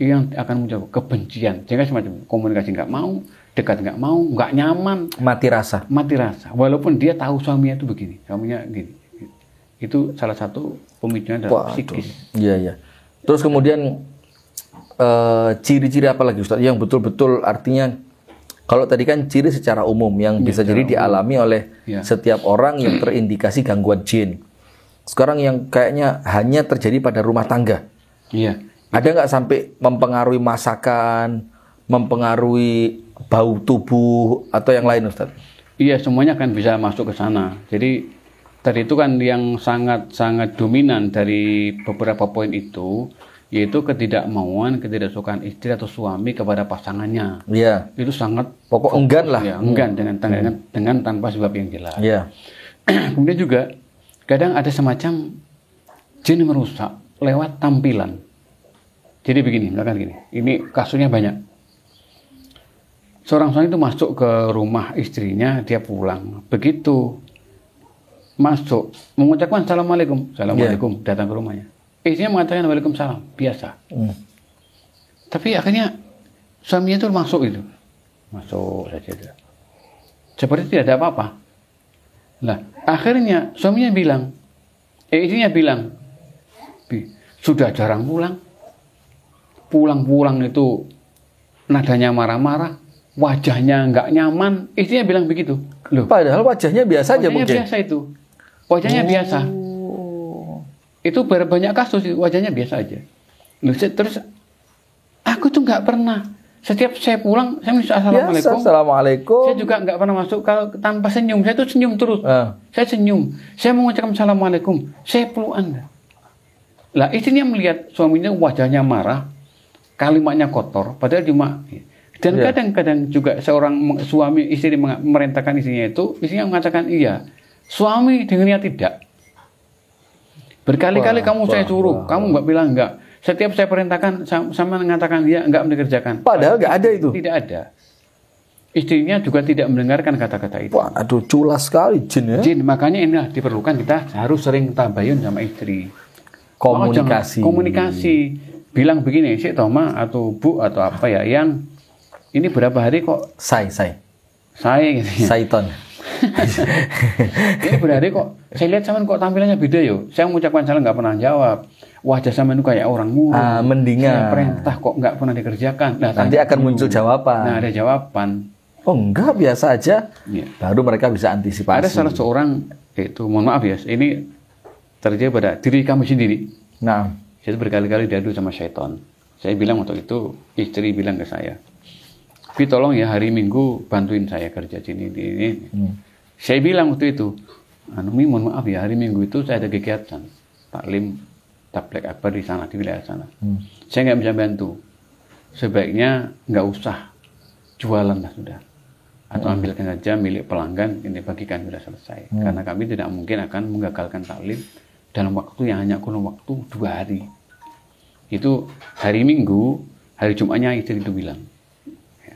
B: yang akan muncul kebencian. Sehingga semacam komunikasi nggak mau, dekat nggak mau, nggak nyaman.
A: Mati rasa.
B: Walaupun dia tahu suaminya itu begini, suaminya gini. Itu salah satu pemicunya adalah psikis.
A: Iya. Terus kemudian ciri-ciri apa lagi Ustaz yang betul-betul artinya, kalau tadi kan ciri secara umum yang bisa jadi dialami oleh setiap orang yang terindikasi gangguan jin. Sekarang yang kayaknya hanya terjadi pada rumah tangga.
B: Iya.
A: Ada nggak sampai mempengaruhi masakan, mempengaruhi bau tubuh atau yang lain Ustaz?
B: Iya, semuanya kan bisa masuk ke sana. Jadi tadi itu kan yang sangat dominan dari beberapa poin itu, yaitu ketidakmauan, ketidaksukaan istri atau suami kepada pasangannya.
A: Iya.
B: Itu sangat
A: pokok enggan lah.
B: Ya, enggan dengan tanpa sebab yang jelas.
A: Iya.
B: Kemudian juga kadang ada semacam jin merusak lewat tampilan. Jadi begini, misalkan gini. Ini kasusnya banyak. Seorang suami itu masuk ke rumah istrinya, dia pulang. Begitu masuk, mengucapkan assalamualaikum, datang ke rumahnya. Istrinya mengatakan waalaikumsalam, biasa. Tapi akhirnya suaminya itu masuk saja. Seperti tidak ada apa-apa. Nah, akhirnya suaminya bilang, istrinya bilang, sudah jarang pulang itu nadanya marah-marah, wajahnya nggak nyaman. Istrinya bilang begitu. Loh,
A: padahal wajahnya biasa aja mungkin.
B: Wajahnya biasa itu. Wajahnya biasa. Itu banyak kasus wajahnya biasa aja. Loh, terus aku tuh nggak pernah. Setiap saya pulang, saya minta assalamualaikum.
A: Assalamualaikum.
B: Saya juga nggak pernah masuk kalau tanpa senyum. Saya tuh senyum terus. Saya senyum. Saya mengucapkan assalamualaikum. Saya peluk Anda. Lah istrinya melihat suaminya wajahnya marah, kalimatnya kotor, padahal cuma. Dan kadang-kadang juga seorang suami istri merintahkan istrinya itu, istrinya mengatakan iya. Suami dengannya tidak. Berkali-kali saya suruh, kamu nggak bilang enggak. Setiap saya perintahkan sama mengatakan dia enggak mengerjakan.
A: Padahal nggak ada itu.
B: Tidak ada. Istrinya juga tidak mendengarkan kata-kata itu.
A: Wah, aduh culas sekali jin ya.
B: Jin, makanya inilah diperlukan kita harus sering tabayun sama istri.
A: Komunikasi.
B: Bilang begini, Sik Toma atau Bu atau apa ya yang ini berapa hari kok
A: Saya
B: gitu ya.
A: Saiton.
B: Ini berapa hari kok saya lihat sama kok tampilannya beda yo. Saya mengucapkan salam nggak pernah jawab. Wajah sama itu kayak orang murung.
A: Mendingan.
B: Saya perintah kok nggak pernah dikerjakan. Nah,
A: nanti akan muncul jawaban.
B: Nah, ada jawaban.
A: Oh enggak, biasa aja.
B: Ya.
A: Baru mereka bisa antisipasi.
B: Ada salah seorang, itu mohon maaf ya, ini terjadi pada diri kami sendiri.
A: Nah,
B: Saya berkali-kali diadu sama syaitan. Saya bilang waktu itu, istri bilang ke saya, "Bi, tolong ya hari Minggu bantuin saya kerja sini ini." Saya bilang waktu itu, Mi, mohon maaf ya, hari Minggu itu saya ada kegiatan taklim tabligh akbar di sana, di wilayah sana. Saya nggak bisa bantu. Sebaiknya nggak usah jualan lah sudah. Atau ambilkan saja milik pelanggan, ini bagikan sudah selesai. Karena kami tidak mungkin akan menggagalkan taklim dalam waktu yang hanya kurun waktu 2 hari. Itu hari Minggu, hari Jumatnya istri itu bilang. Ya.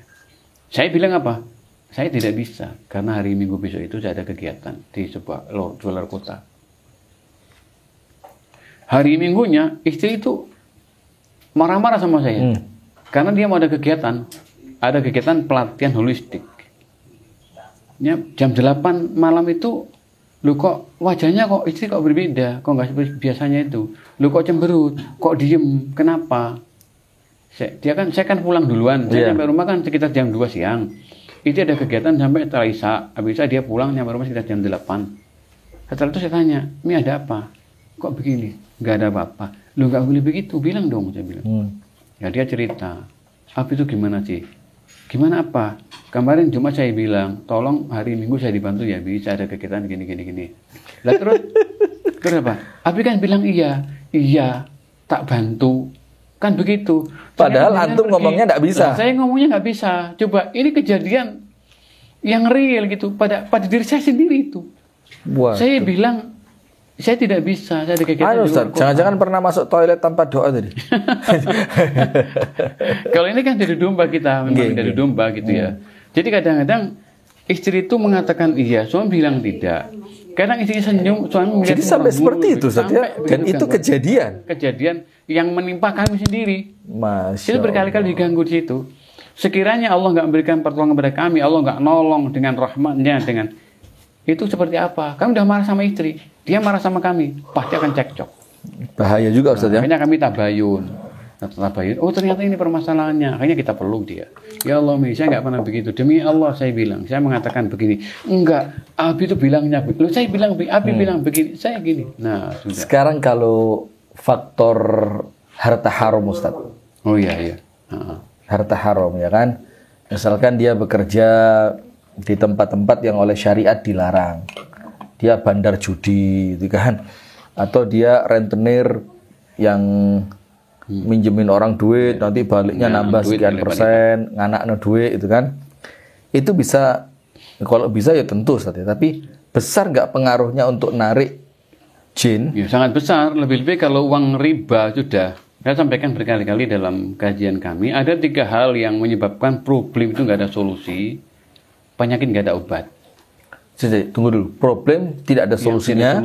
B: Saya bilang apa? Saya tidak bisa, karena hari Minggu besok itu saya ada kegiatan di sebuah luar kota. Hari Minggunya istri itu marah-marah sama saya. Karena dia mau ada kegiatan pelatihan holistik. Ya, jam 8 malam itu, lu kok wajahnya kok istri kok berbeda, kok nggak seperti biasanya itu. Lu kok cemberut, kok diem, kenapa? Saya kan pulang duluan, saya sampai rumah kan sekitar jam 2 siang. Itu ada kegiatan sampai setelah Isya, habis Isya dia pulang nyampe rumah sekitar jam 8. Setelah itu saya tanya, "Mi, ada apa? Kok begini?" "Nggak ada apa-apa." "Lu nggak boleh begitu, bilang dong," saya bilang. Ya dia cerita, "Apa itu gimana sih?" "Gimana apa? Kemarin Jumat saya bilang, tolong hari Minggu saya dibantu ya, bisa ada kegiatan gini. Lah terus apa? Abi kan bilang iya, tak bantu. Kan begitu.
A: Padahal antum ngomongnya nggak bisa.
B: Nah, saya ngomongnya nggak bisa. Coba, ini kejadian yang real gitu, pada diri saya sendiri itu. Saya bilang, saya tidak bisa, saya ada kegiatan di luar kota.
A: Jangan-jangan pernah masuk toilet tanpa doa tadi.
B: Kalau ini kan dari domba kita, memang dari domba gitu ya. Jadi kadang-kadang istri itu mengatakan iya, suami bilang tidak. Kadang istri senyum, suami melihat.
A: Jadi sampai seperti itu, ya? Dan itu kejadian yang menimpa kami sendiri. Itu berkali-kali diganggu di situ. Sekiranya Allah nggak memberikan pertolongan kepada kami, Allah nggak nolong dengan rahmatnya, dengan itu seperti apa? Kami udah marah sama istri, dia marah sama kami, pasti akan cekcok. Bahaya juga Ustaz ya.
B: Akhirnya kami tabayun. Oh ternyata ini permasalahannya. Akhirnya kita peluk dia. Ya Allah, Mi, saya nggak pernah begitu. Demi Allah saya bilang, saya mengatakan begini. Enggak, Abi itu bilangnya begitu. Saya bilang, Abi bilang begini, saya gini. Nah sudah.
A: Sekarang kalau faktor harta haram Ustaz.
B: Oh iya.
A: Harta haram ya kan. Misalkan dia bekerja di tempat-tempat yang oleh syariat dilarang. Dia bandar judi gitu kan. Atau dia rentenir yang minjemin orang duit, nanti baliknya nambah sekian persen, nganaknya duit itu kan. Itu bisa, kalau bisa ya tentu Ustaz ya. Tapi besar nggak pengaruhnya untuk narik jin?
B: Ya, sangat besar. Lebih-lebih kalau uang riba sudah. Saya sampaikan berkali-kali dalam kajian kami, ada 3 hal yang menyebabkan problem itu nggak ada solusi, penyakit nggak ada obat.
A: Jadi, tunggu dulu. Problem tidak ada solusinya.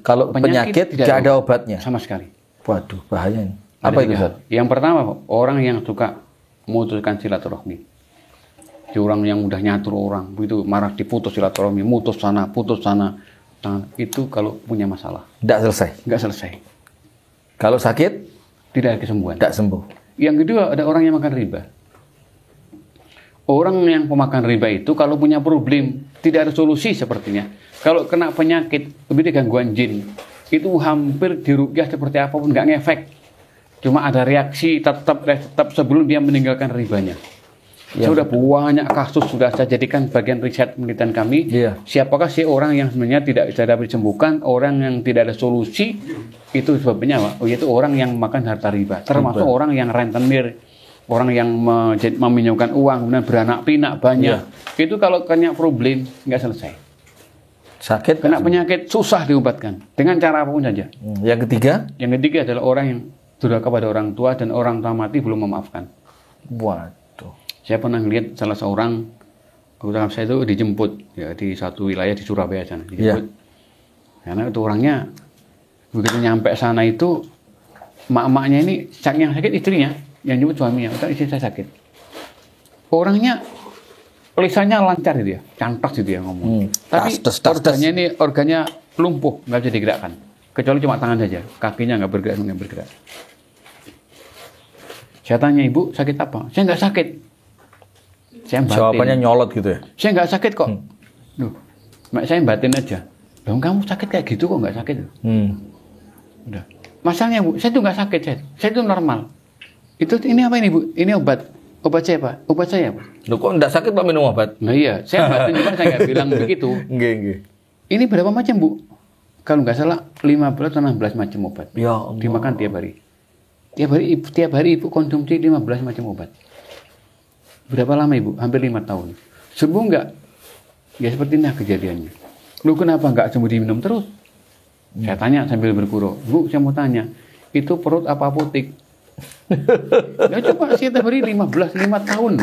A: Kalau penyakit tidak ada obatnya
B: sama sekali.
A: Waduh, bahaya ini. Apa itu Ustaz?
B: Yang pertama, orang yang suka memutuskan silaturahmi. Orang yang udah nyatur orang, begitu marah diputus silaturahmi, putus sana. Nah, itu kalau punya masalah.
A: Nggak selesai.
B: Nggak selesai.
A: Kalau sakit,
B: tidak ada kesembuhan.
A: nggak sembuh.
B: Yang kedua, ada orang yang makan riba. Orang yang pemakan riba itu kalau punya problem, tidak ada solusi sepertinya. Kalau kena penyakit, lebih gangguan jin, itu hampir diruqyah seperti apapun, nggak ngefek. Cuma ada reaksi tetap sebelum dia meninggalkan ribanya. Sudah banyak kasus sudah saya jadikan bagian riset penelitian kami. Siapakah sih orang yang sebenarnya tidak bisa dapat disembuhkan, orang yang tidak ada solusi, itu sebabnya apa? Yaitu orang yang makan harta riba. Termasuk orang yang rentenir, orang yang meminjamkan uang, kemudian beranak pinak banyak. Itu kalau kena problem nggak selesai.
A: Sakit,
B: kena penyakit susah diobatkan dengan cara apapun saja.
A: Yang ketiga
B: adalah orang yang durhaka kepada orang tua dan orang tua mati belum memaafkan.
A: Waduh.
B: Saya pernah lihat salah seorang anggota saya itu dijemput ya di satu wilayah di Surabaya sana, dijemput. Karena itu orangnya begitu nyampe sana itu mak-maknya ini yang sakit istrinya, yang jemput suaminya, istri saya sakit. Orangnya lisannya lancar gitu ya, cantas gitu ya ngomong. Tapi organnya lumpuh, nggak bisa digerakkan. Kecuali cuma tangan saja, kakinya nggak bergerak. Saya tanya, Ibu sakit apa? Saya nggak sakit. Saya batin.
A: Jawabannya nyolot gitu ya?
B: Saya nggak sakit kok. Loh, saya batin aja. Loh, kamu sakit kayak gitu kok nggak sakit? Udah. Masalahnya Bu, saya tuh nggak sakit, saya tuh normal. Ini apa ini Bu? Ini obat saya Pak, obat saya Pak.
A: Loh, kok enggak sakit Pak minum obat?
B: Nah iya, saya batin juga saya nggak bilang begitu.
A: Nggih.
B: Ini berapa macam Bu? Kalau nggak salah 15 atau 16 macam obat.
A: Ya Allah.
B: Dimakan tiap hari. Tiap hari Ibu konsumsi 15 macam obat. Berapa lama Ibu? Hampir 5 tahun. Sembuh nggak? Ya seperti ini kejadiannya. Lu kenapa nggak sembuh diminum terus? Saya tanya sambil bergurau, Bu, saya mau tanya, itu perut apa apotek? Ya coba saya tiap hari 5 tahun.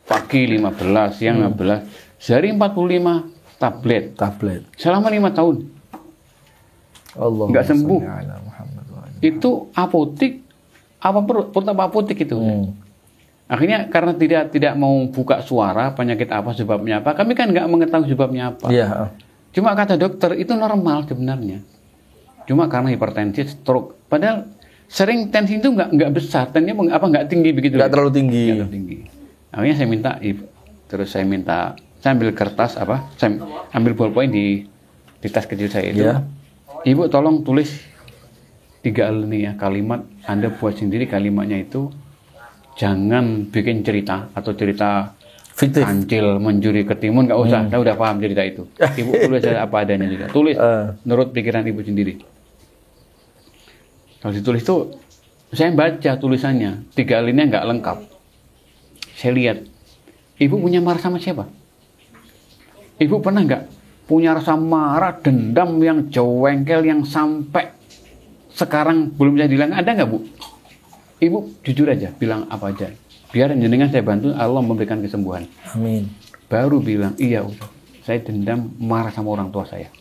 B: Pagi 15, siang 15, sehari 45 tablet. Selama 5 tahun.
A: Allah
B: Nggak sembuh. Itu apotek apa perut apa apotek itu? Akhirnya karena tidak mau buka suara penyakit apa sebabnya apa, kami kan nggak mengetahui sebabnya apa.
A: Iya.
B: Cuma kata dokter itu normal sebenarnya. Cuma karena hipertensi, stroke. Padahal sering tensi itu nggak besar, tensinya nggak tinggi begitu.
A: Nggak terlalu tinggi.
B: Nggak terlalu tinggi. Akhirnya saya minta, terus saya ambil kertas saya ambil ballpoint di tas kecil saya itu.
A: Yeah.
B: Ibu tolong tulis 3 alinea kalimat, Anda buat sendiri kalimatnya itu. Jangan bikin cerita atau cerita
A: fiktif.
B: Kancil mencuri ketimun, nggak usah. Saya udah paham cerita itu. Ibu tulis apa adanya juga. Tulis menurut pikiran ibu sendiri. Kalau ditulis itu, saya baca tulisannya 3 alinea nggak lengkap. Saya lihat, ibu punya marah sama siapa? Ibu pernah nggak punya rasa marah, dendam yang jengkel yang sampai sekarang belum bisa dihilangkan? Ada nggak Bu? Ibu jujur aja, bilang apa aja. Biar jenengan saya bantu, Allah memberikan kesembuhan.
A: Amin.
B: Baru bilang, iya Ustaz, saya dendam marah sama orang tua saya.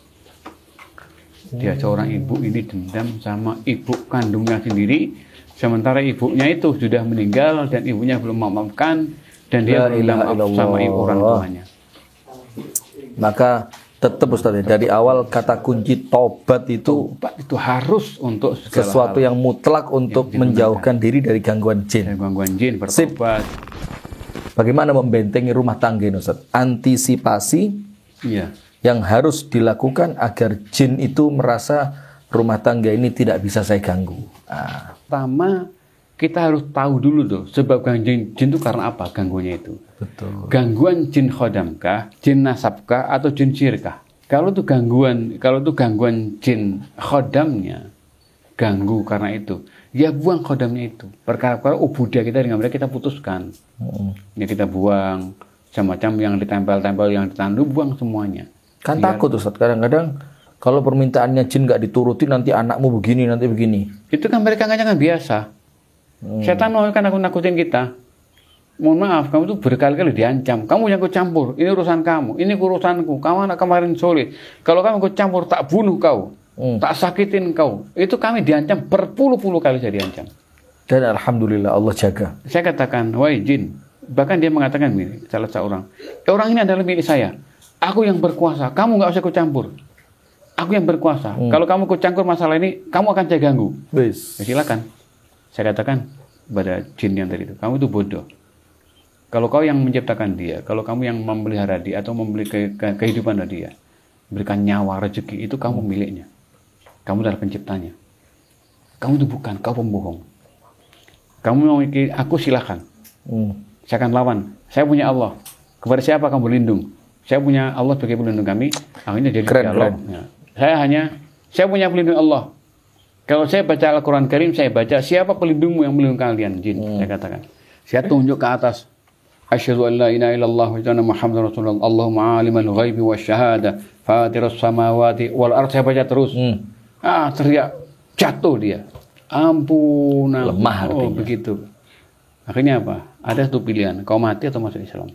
B: Dia seorang ibu ini dendam sama ibu kandungnya sendiri, sementara ibunya itu sudah meninggal dan ibunya belum memaafkan dan dia belum maaf sama ibu orang tuanya.
A: Maka tetap Ustaz, dari awal kata kunci tobat itu
B: harus untuk
A: sesuatu yang mutlak untuk menjauhkan diri dari gangguan jin.
B: Gangguan jin, bertobat.
A: Bagaimana membentengi rumah tangga ini Ustaz? Antisipasi yang harus dilakukan agar jin itu merasa rumah tangga ini tidak bisa saya ganggu.
B: Pertama, kita harus tahu dulu tuh sebab gangguan jin itu karena apa gangguannya itu.
A: Betul.
B: Gangguan jin khodamkah, jin nasabkah, atau jin sirkah? Kalau itu gangguan jin khodamnya, ganggu karena itu, ya buang khodamnya itu. Perkara-perkara ubudiyah kita dengan mereka kita putuskan. Ya kita buang, semacam yang ditempel-tempel, yang ditandu, buang semuanya.
A: Kan takut Ustaz, kadang-kadang kalau permintaannya jin nggak dituruti nanti anakmu begini, nanti begini.
B: Itu kan mereka kan biasa. Setan mau kan nakutin kita. Mohon maaf, kamu tuh berkali-kali diancam. Kamu yang ikut campur, ini urusan kamu, ini urusanku. Kamu anak kemarin solid. Kalau kamu ikut campur, tak bunuh kau, tak sakitin kau. Itu kami diancam berpuluh-puluh kali saya diancam.
A: Dan alhamdulillah Allah jaga.
B: Saya katakan, wahai jin. Bahkan dia mengatakan begini, salah seorang. Orang ini adalah milik saya. Aku yang berkuasa. Kamu nggak usah ikut campur. Aku yang berkuasa. Kalau kamu ikut campur masalah ini, kamu akan saya ganggu. Ya, silakan. Saya katakan pada jin yang tadi itu, kamu itu bodoh. Kalau kau yang menciptakan dia, kalau kamu yang memelihara dia atau memberi kehidupan dari dia, berikan nyawa, rezeki, itu kamu miliknya. Kamu adalah penciptanya. Kamu itu bukan, kau pembohong. Kamu mau ikut aku, silakan. Saya akan lawan. Saya punya Allah. Kepada siapa kamu berlindung? Saya punya Allah sebagai pelindung kami. Akhirnya jadi dialog. Ya. Saya punya pelindung Allah. Kalau saya baca Al-Quran Karim, saya baca siapa pelindungmu yang melindungi kalian, jin. Saya katakan. Saya tunjuk ke atas. Asyhadu an la ilaha illallah wa anna Muhammadar Rasulullah. Allahumma alimal ghaibi wasyahada, fatirus samawati wal ardh. Saya baca terus. Teriak, jatuh dia. Ampun,
A: lemah artinya.
B: Begitu. Akhirnya apa? Ada satu pilihan, kau mati atau masuk Islam.